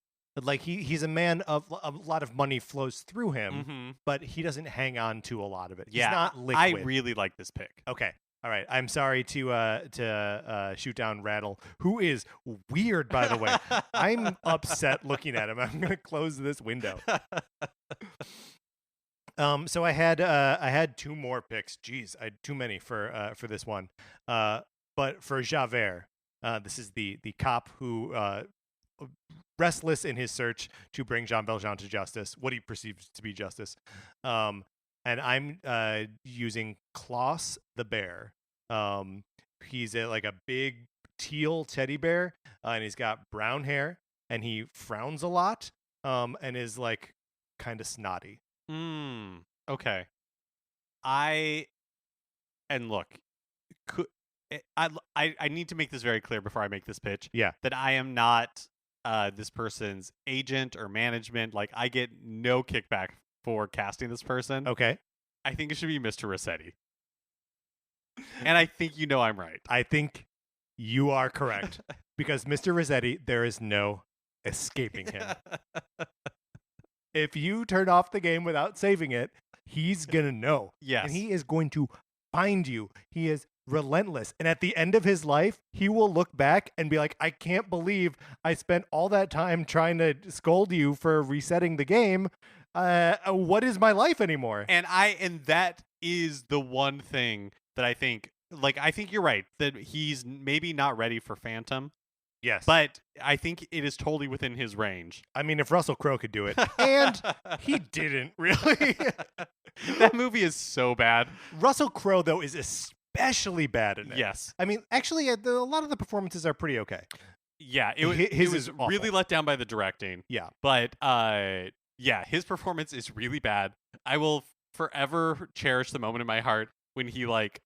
Like he's a man of a lot of money flows through him, Mm-hmm. but he doesn't hang on to a lot of it. Yeah, He's not liquid. I really like this pick. Okay. All right. I'm sorry to shoot down Rattle, who is weird, by the way. I'm upset looking at him. I'm going to close this window. So I had two more picks. Jeez, I had too many for this one. But for Javert, this is the cop who restless in his search to bring Jean Valjean to justice, what he perceives to be justice. And I'm using Klaus the bear. He's like a big teal teddy bear, and he's got brown hair, and he frowns a lot, and is like kind of snotty. Okay. And look, I need to make this very clear before I make this pitch. Yeah. That I am not this person's agent or management. Like, I get no kickback for casting this person. Okay. I think it should be Mr. Rossetti. And I think you know I'm right. I think you are correct. Because Mr. Rossetti, there is no escaping him. If you turn off the game without saving it, he's going to know. Yes. And he is going to find you. He is relentless. And at the end of his life, he will look back and be like, I can't believe I spent all that time trying to scold you for resetting the game. What is my life anymore? And that is the one thing that I think, like, I think you're right, that he's maybe not ready for Phantom. Yes. But I think it is totally within his range. I mean, if Russell Crowe could do it. And he didn't, really. That movie is so bad. Russell Crowe, though, is especially bad in it. Yes. I mean, actually, a lot of the performances are pretty okay. Yeah, it His was is awful. really let down by the directing. Yeah. But, yeah, his performance is really bad. I will forever cherish the moment in my heart when he, like,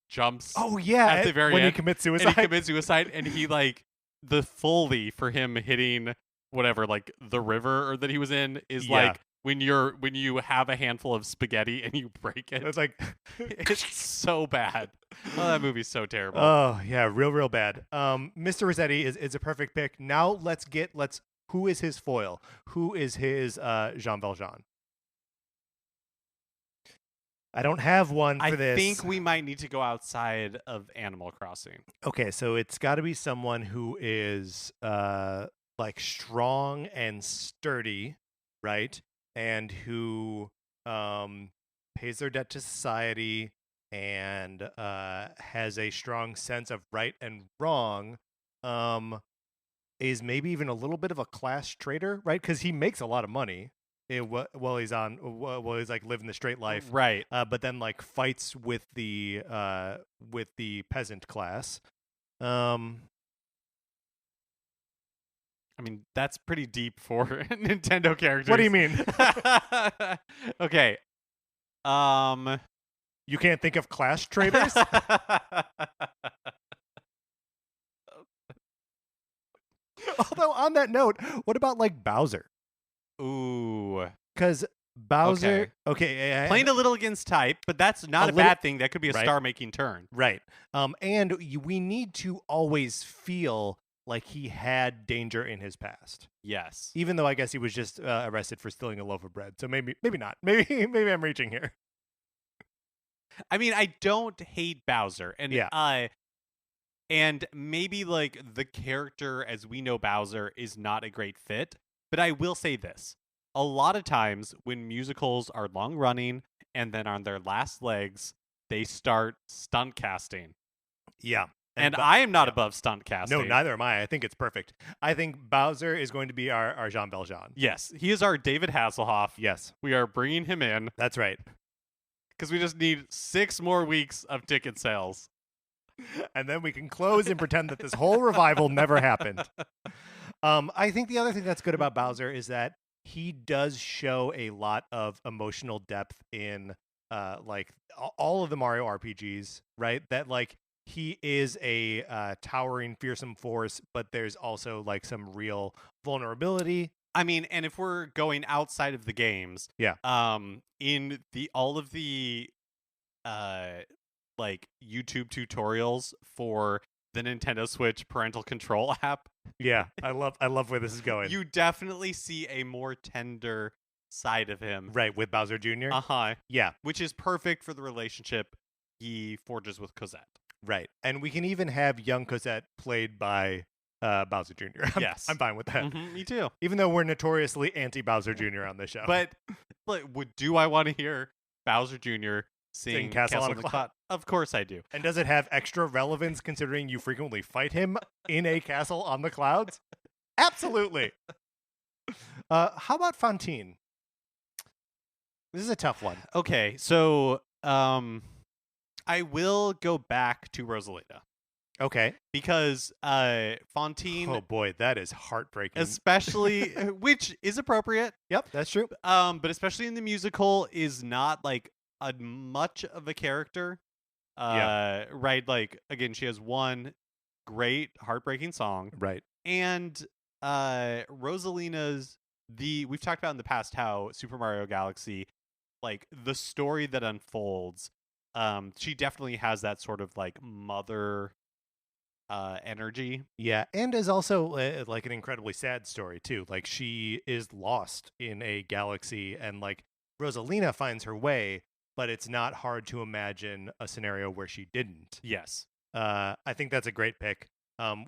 jumps at the very when end he commits suicide. and he commits suicide, and he, like, the Foley for him hitting whatever, like, the river or that he was in is like when you have a handful of spaghetti and you break it. It's like it's so bad. Oh, that movie's so terrible. Oh yeah, real bad. Mr. Rossetti is a perfect pick. Now let's who is his foil? Who is his Jean Valjean? I don't have one for this. I think we might need to go outside of Animal Crossing. Okay, so it's got to be someone who is like strong and sturdy, right? And who pays their debt to society and has a strong sense of right and wrong. Is maybe even a little bit of a class traitor, right? Because he makes a lot of money. While he's like living the straight life, right? But then like fights with the peasant class. I mean, that's pretty deep for Nintendo characters. What do you mean? Okay. You can't think of class traitors? Although on that note, what about like Bowser? Ooh. Because Bowser, okay, playing a little against type, but that's not a bad thing. That could be a star-making turn, right? And we need to always feel like he had danger in his past. Yes, even though I guess he was just arrested for stealing a loaf of bread. So maybe not. Maybe I'm reaching here. I mean, I don't hate Bowser, and and maybe like the character as we know Bowser is not a great fit. But I will say this. A lot of times when musicals are long running and then on their last legs, they start stunt casting. Yeah. And I am not above stunt casting. No, neither am I. I think it's perfect. I think Bowser is going to be our Jean Valjean. Yes. He is our David Hasselhoff. Yes. We are bringing him in. That's right. because we just need 6 more weeks of ticket sales. And then we can close and pretend that this whole revival never happened. I think the other thing that's good about Bowser is that he does show a lot of emotional depth in like all of the Mario RPGs, right? That like he is a towering, fearsome force, but there's also like some real vulnerability. I mean, and if we're going outside of the games, Yeah. In all of the like YouTube tutorials for the Nintendo Switch parental control app, Yeah, I love where this is going. you definitely see a more tender side of him. Right, with Bowser Jr. Uh-huh. Yeah, Which is perfect for the relationship he forges with Cosette. right. And we can even have young Cosette played by Bowser Jr. Yes. I'm fine with that. Mm-hmm, me too. Even though we're notoriously anti-Bowser Jr. on this show. But do I want to hear Bowser Jr. sing Castle on a Cloud? Of course I do. And does it have extra relevance considering you frequently fight him in a castle on the clouds? Absolutely. How about Fantine? This is a tough one. Okay, so I will go back to Rosalita Okay. because Fantine, Oh boy, that is heartbreaking. especially, which is appropriate, Yep, that's true. but especially in the musical, is not like a much of a character. Yeah. Right. Like again, she has one great heartbreaking song, Right. and Rosalina's we've talked about in the past how Super Mario Galaxy, like the story that unfolds, she definitely has that sort of like mother energy. Yeah, and is also like an incredibly sad story too. Like she is lost in a galaxy, and like Rosalina finds her way, but it's not hard to imagine a scenario where she didn't. Yes. I think that's a great pick.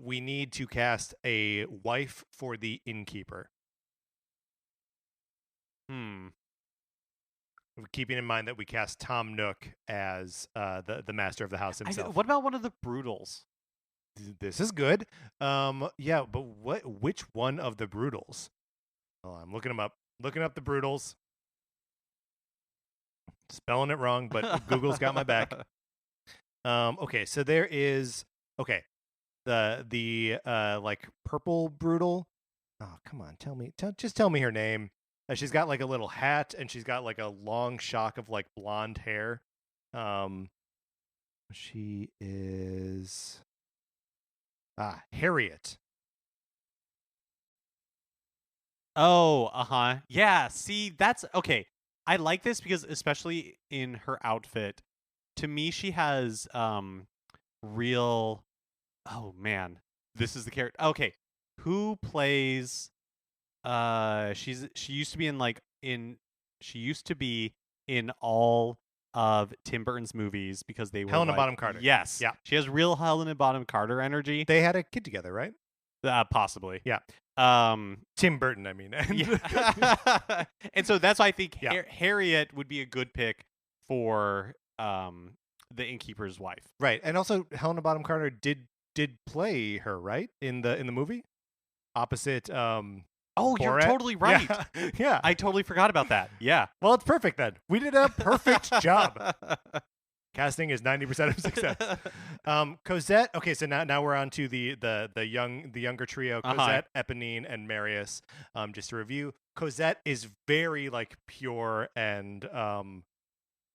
We need to cast a wife for the innkeeper, keeping in mind that we cast Tom Nook as the master of the house himself. What about one of the Brutals? This is good. Yeah, but which one of the Brutals? Oh, I'm looking them up. Looking up the Brutals. Spelling it wrong, but Google's got my back. Okay, so there is the like purple Brutal. Oh, come on, just tell me her name. She's got like a little hat, and she's got like a long shock of like blonde hair. She is Harriet. Oh, uh-huh. Yeah, see, that's okay. I like this because especially in her outfit, to me she has real oh man. This is the character. Okay. Who plays she used to be in all of Tim Burton's movies because they were Helena like, Bonham Carter. Yes. Yeah. She has real Helena Bonham Carter energy. They had a kid together, right? Possibly. Yeah. Tim Burton, I mean. Yeah. And so that's why I think Yeah. Harriet would be a good pick for the innkeeper's wife. Right. And also Helena Bonham Carter did play her, right? In the movie? Opposite Oh, Borat? you're totally right. Yeah. Yeah. I totally forgot about that. Yeah. Well, it's perfect then. We did a perfect job. Casting is 90% of success. Cosette. Okay, so now we're on to the younger trio: Cosette, Eponine, and Marius. Just to review, Cosette is very like pure and I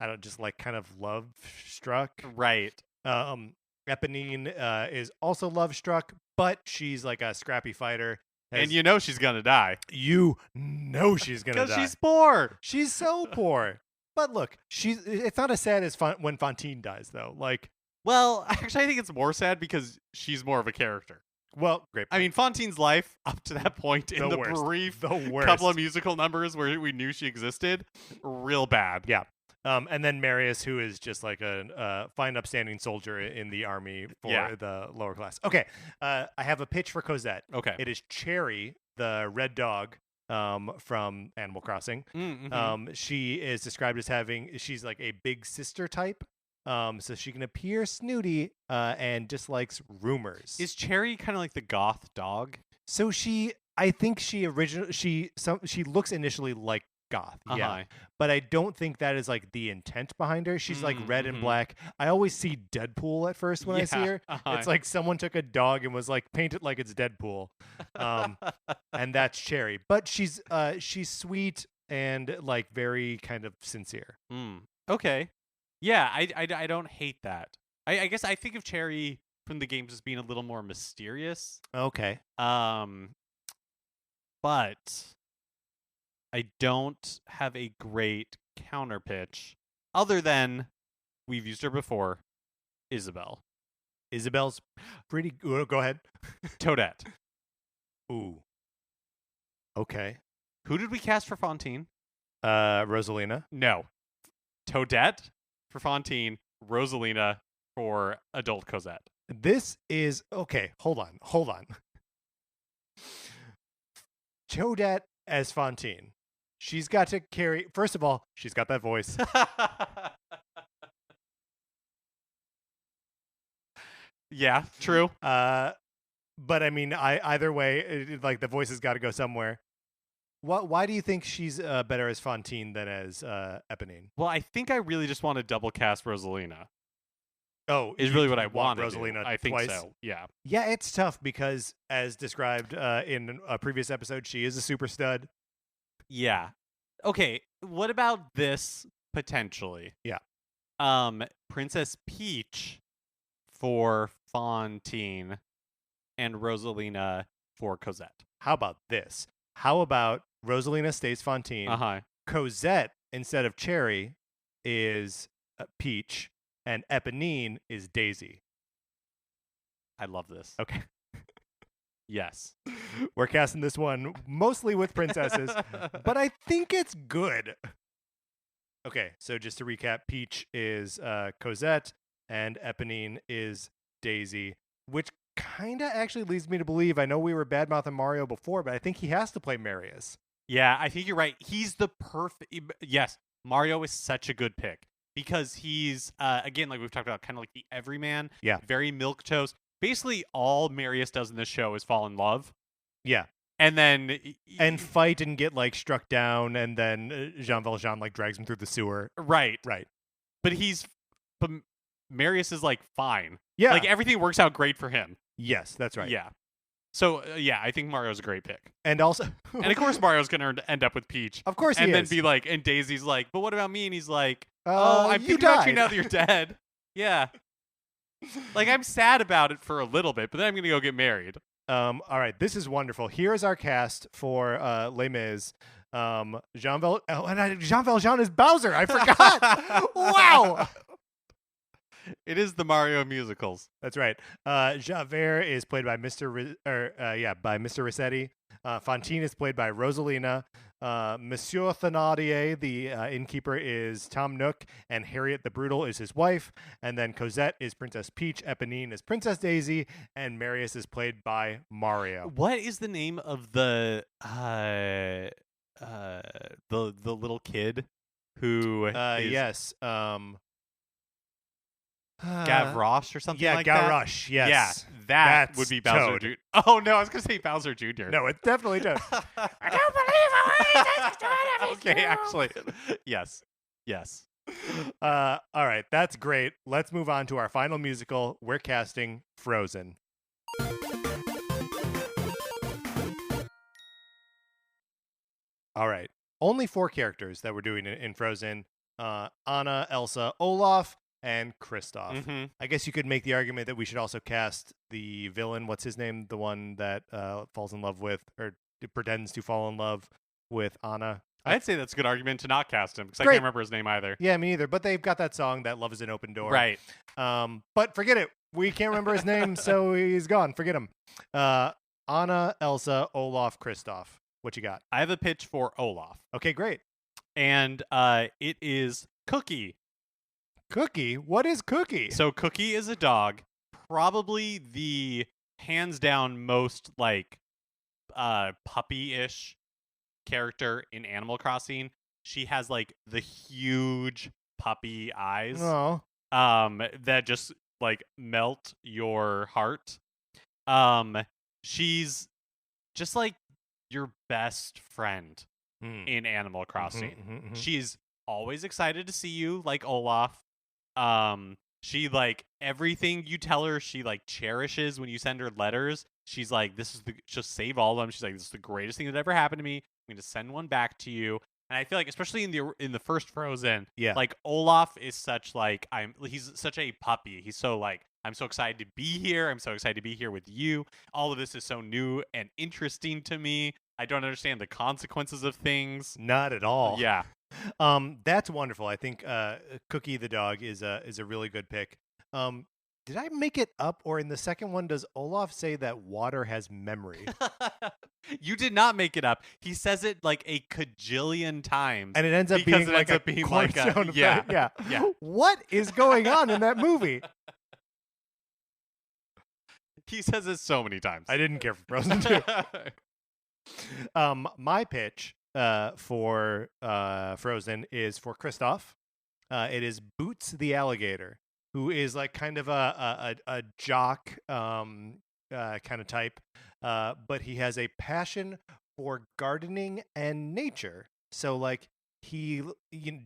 don't just like kind of love struck. Right. Eponine is also love struck, but she's like a scrappy fighter. And you know she's gonna die. You know she's gonna die because she's poor. She's so poor. But look, it's not as sad as when Fantine dies, though. Like, well, actually, I think it's more sad because she's more of a character. Well, great. I mean, Fantine's life up to that point in the brief couple of musical numbers where we knew she existed, real bad. Yeah. And then Marius, who is just like a fine, upstanding soldier in the army for the lower class. Okay. I have a pitch for Cosette. Okay. It is Cherry, the red dog from Animal Crossing. Mm-hmm. She is described as she's like a big sister type. So she can appear snooty and dislikes rumors. Is Cherry kind of like the goth dog? So I think she looks initially like goth. Uh-huh. Yeah. But I don't think that is like the intent behind her. She's like red and black. I always see Deadpool at first when I see her. It's like someone took a dog and was like, paint it like it's Deadpool. And that's Cherry. But she's sweet and like very kind of sincere. Okay. Yeah, I don't hate that. I guess I think of Cherry from the games as being a little more mysterious. Okay. But I don't have a great counter pitch other than we've used her before, Isabel. Isabel's pretty good. Go ahead. Toadette. Ooh. Okay. Who did we cast for Fontaine? Rosalina. No. Toadette for Fontaine, Rosalina for adult Cosette. This is okay. Hold on. Toadette as Fontaine. She's got to carry. First of all, she's got that voice. Yeah, true. But I mean, either way, like the voice has got to go somewhere. Why do you think she's better as Fontaine than as Eponine? Well, I think I really just want to double cast Rosalina. Oh, is really what I want. Rosalina I think twice. so. Yeah. Yeah, it's tough because, as described in a previous episode, she is a super stud. Yeah. Okay. What about this potentially? Yeah. Princess Peach for Fontaine and Rosalina for Cosette. How about this? How about Rosalina stays Fontaine? Cosette, instead of Cherry, is Peach, and Eponine is Daisy. I love this. Okay. Yes. We're casting this one mostly with princesses, but I think it's good. Okay, so just to recap, Peach is Cosette, and Eponine is Daisy, which kind of actually leads me to believe, I know we were bad-mouthing Mario before, but I think he has to play Marius. Yeah, I think you're right. He's the perfect... Yes, Mario is such a good pick because he's, again, like we've talked about, kind of like the everyman. Yeah. Very milquetoast. Basically, all Marius does in this show is fall in love. Yeah. And then... And fight and get, like, struck down, and then Jean Valjean, like, drags him through the sewer. Right. But Marius is, like, fine. Yeah. Like, everything works out great for him. Yes, that's right. Yeah. So, yeah, I think Mario's a great pick. And also... and, of course, Mario's going to end up with Peach. Of course he is. And then be like... And Daisy's like, but what about me? And he's like, I'm thinking about you now that you're dead. Yeah. Like, I'm sad about it for a little bit, but then I'm going to go get married. All right, this is wonderful. Here is our cast for Les Mis. Jean Valjean is Bowser. I forgot. Wow. It is the Mario musicals. That's right. Javert is played by Mr. Rossetti. Fontaine is played by Rosalina. Monsieur Thénardier, the innkeeper, is Tom Nook, and Harriet the Brutal is his wife. And then Cosette is Princess Peach, Eponine is Princess Daisy, and Marius is played by Mario. What is the name of the little kid who? Yes. Gavroche or something like Gavroche, that? Yes. Yeah, that's would be Bowser Jr. Oh, no, I was going to say Bowser Jr. No, it's definitely Toad. I don't believe Okay, actually, yes. All right, that's great. Let's move on to our final musical. We're casting Frozen. All right, only 4 characters that we're doing in Frozen. Anna, Elsa, Olaf, and Kristoff. Mm-hmm. I guess you could make the argument that we should also cast the villain. What's his name? The one that falls in love with, or pretends to fall in love with Anna. I'd say that's a good argument to not cast him, because I can't remember his name either. Yeah, me neither. But they've got that song that Love is an Open Door. Right. But forget it. We can't remember his name, so he's gone. Forget him. Anna, Elsa, Olaf, Kristoff. What you got? I have a pitch for Olaf. Okay, great. And it is Cookie. Cookie? What is Cookie? So Cookie is a dog, probably the hands down most like puppy-ish character in Animal Crossing. She has like the huge puppy eyes. Oh. That just like melt your heart. She's just like your best friend. in Animal Crossing. Mm-hmm. She's always excited to see you, like Olaf. She like everything you tell her, she like cherishes when you send her letters. She's like, just save all of them. She's like, this is the greatest thing that ever happened to me. I'm going to send one back to you. And I feel like, especially in the first Frozen, like Olaf is he's such a puppy. He's so like, I'm so excited to be here. I'm so excited to be here with you. All of this is so new and interesting to me. I don't understand the consequences of things. Not at all. Yeah. That's wonderful. I think Cookie the dog is a really good pick. Did I make it up, or in the second one, does Olaf say that water has memory? You did not make it up. He says it like a cajillion times, and it ends up being like a cornerstone. Yeah. What is going on in that movie? He says it so many times. I didn't care for Frozen 2. My pitch for Frozen is for Kristoff. It is Boots the alligator, who is like kind of a jock kind of type, but he has a passion for gardening and nature. So like he,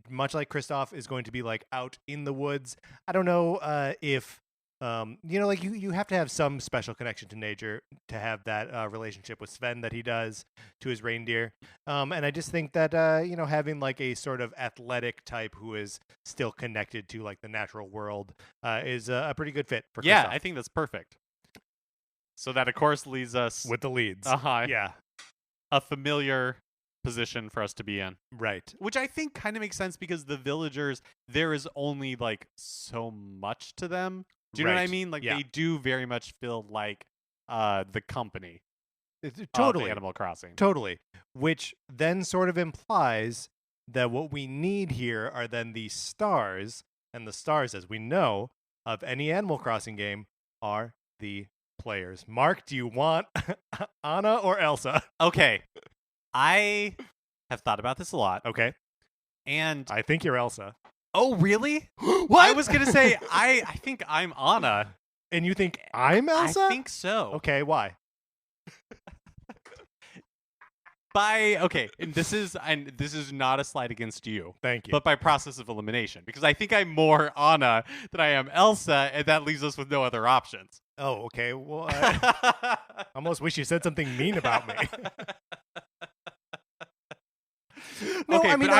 much like Kristoff, is going to be like out in the woods. I don't know if like you have to have some special connection to nature to have that relationship with Sven that he does to his reindeer. And I just think that, having like a sort of athletic type who is still connected to like the natural world is a pretty good fit for Kristoff. Yeah, I think that's perfect. So that, of course, leaves us with the leads. Yeah. A familiar position for us to be in. Right. Which I think kind of makes sense because the villagers, there is only like so much to them. Do you know what I mean? Like they do very much feel like the company. Totally. Of Animal Crossing. Totally. Which then sort of implies that what we need here are then the stars, and the stars, as we know, of any Animal Crossing game are the players. Mark, do you want Anna or Elsa? Okay. I have thought about this a lot. Okay. And I think you're Elsa. Oh, really? What? I was going to say, I think I'm Anna. And you think I'm Elsa? I think so. Okay, why? And this is not a slight against you. Thank you. But by process of elimination, because I think I'm more Anna than I am Elsa, and that leaves us with no other options. Oh, okay. Well, I almost wish you said something mean about me. No, okay, I mean,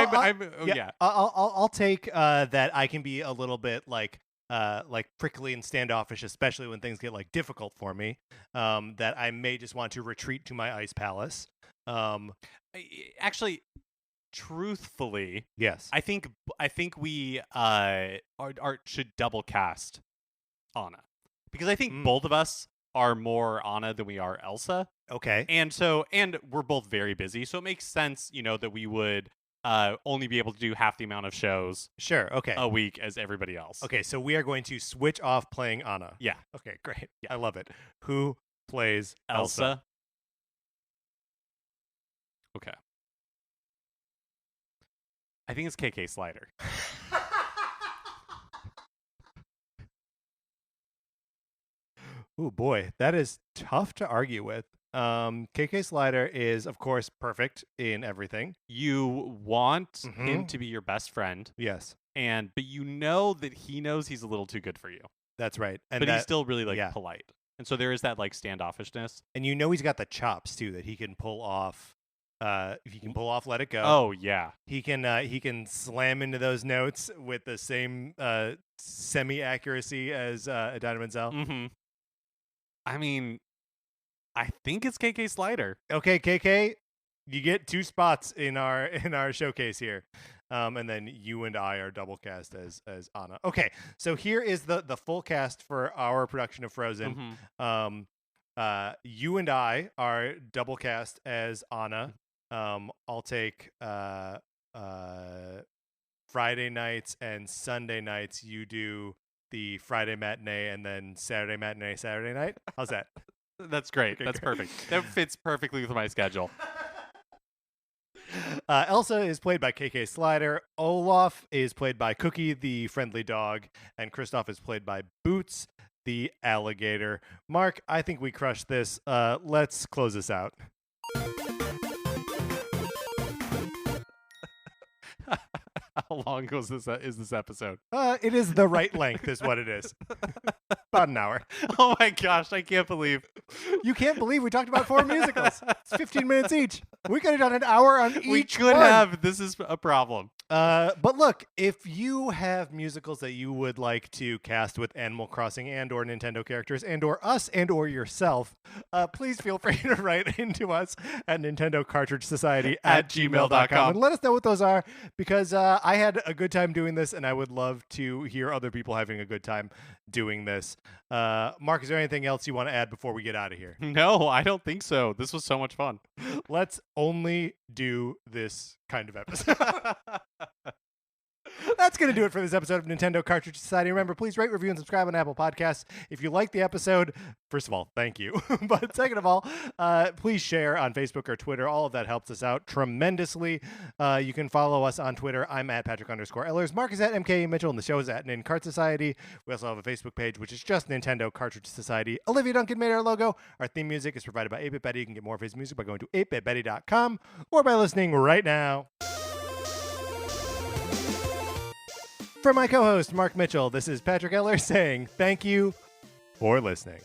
I'll take that I can be a little bit like prickly and standoffish, especially when things get like difficult for me. That I may just want to retreat to my ice palace. Actually, truthfully, yes, I think we should double cast Anna, because I think both of us are more Anna than we are Elsa. Okay. And we're both very busy, so it makes sense, that we would only be able to do half the amount of shows a week as everybody else. Okay, so we are going to switch off playing Anna. Yeah. Okay, great. Yeah. I love it. Who plays Elsa? Okay. I think it's KK Slider. Oh boy, that is tough to argue with. KK Slider is, of course, perfect in everything. You want him to be your best friend. Yes. But you know that he knows he's a little too good for you. That's right. But he's still really polite. And so there is that like standoffishness. And he's got the chops too, that he can pull off. If he can pull off Let It Go. Oh yeah. He can slam into those notes with the same semi accuracy as Idina Menzel. Mm-hmm. I mean, I think it's KK Slider. Okay, KK, you get 2 spots in our showcase here. And then you and I are double cast as Anna. Okay, so here is the full cast for our production of Frozen. Mm-hmm. You and I are double cast as Anna. I'll take Friday nights and Sunday nights. You do the Friday matinee and then Saturday matinee, Saturday night. How's that? That's great. Okay, that's perfect. That fits perfectly with my schedule. Elsa is played by KK Slider. Olaf is played by Cookie, the friendly dog. And Kristoff is played by Boots, the alligator. Mark, I think we crushed this. Let's close this out. How long is this episode? It is the right length, is what it is. About an hour. Oh my gosh, I can't believe. You can't believe we talked about 4 musicals. It's 15 minutes each. We could have done an hour on each We could one. have. This is a problem. But look, if you have musicals that you would like to cast with Animal Crossing and or Nintendo characters and or us and or yourself, please feel free to write into us at Nintendo Cartridge Society at gmail.com and let us know what those are, because I had a good time doing this and I would love to hear other people having a good time doing this. Mark, is there anything else you want to add before we get out of here? No, I don't think so. This was so much fun. Let's only do this kind of episode. That's going to do it for this episode of Nintendo Cartridge Society. Remember, please rate, review, and subscribe on Apple Podcasts. If you like the episode, first of all, thank you. But second of all, please share on Facebook or Twitter. All of that helps us out tremendously. You can follow us on Twitter. I'm at Patrick_Ellers. Mark is at MK Mitchell, and the show is at Nin Cart Society. We also have a Facebook page, which is just Nintendo Cartridge Society. Olivia Duncan made our logo. Our theme music is provided by 8-Bit Betty. You can get more of his music by going to 8bitbetty.com or by listening right now. For my co-host, Mark Mitchell, this is Patrick Eller saying thank you for listening.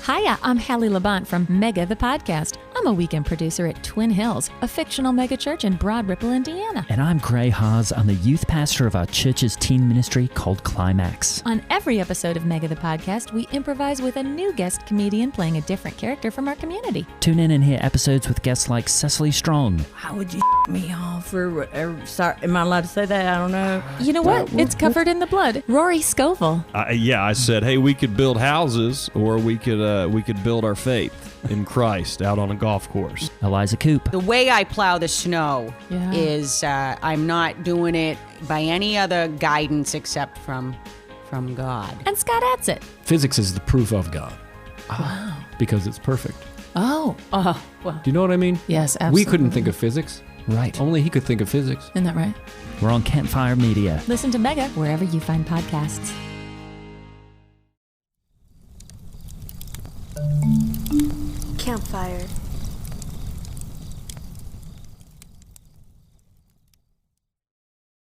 Hiya, I'm Hallie Labont from Mega the Podcast. I'm a weekend producer at Twin Hills, a fictional mega church in Broad Ripple, Indiana. And I'm Gray Haas. I'm the youth pastor of our church's teen ministry called Climax. On every episode of Mega the Podcast, we improvise with a new guest comedian playing a different character from our community. Tune in and hear episodes with guests like Cecily Strong. How would you me off or whatever? Sorry, am I allowed to say that? I don't know. You know what? It's covered in the blood. Rory Scovel. Yeah, I said, hey, we could build houses, or we could build our faith in Christ out on a golf course. Eliza Coop. The way I plow the snow Yeah. is I'm not doing it by any other guidance except from God. And Scott Adsit. Physics is the proof of God. Wow. Because it's perfect. Oh. Well. Do you know what I mean? Yes, absolutely. We couldn't think of physics. Right. Only he could think of physics. Isn't that right? We're on Campfire Media. Listen to Mega wherever you find podcasts. Campfire.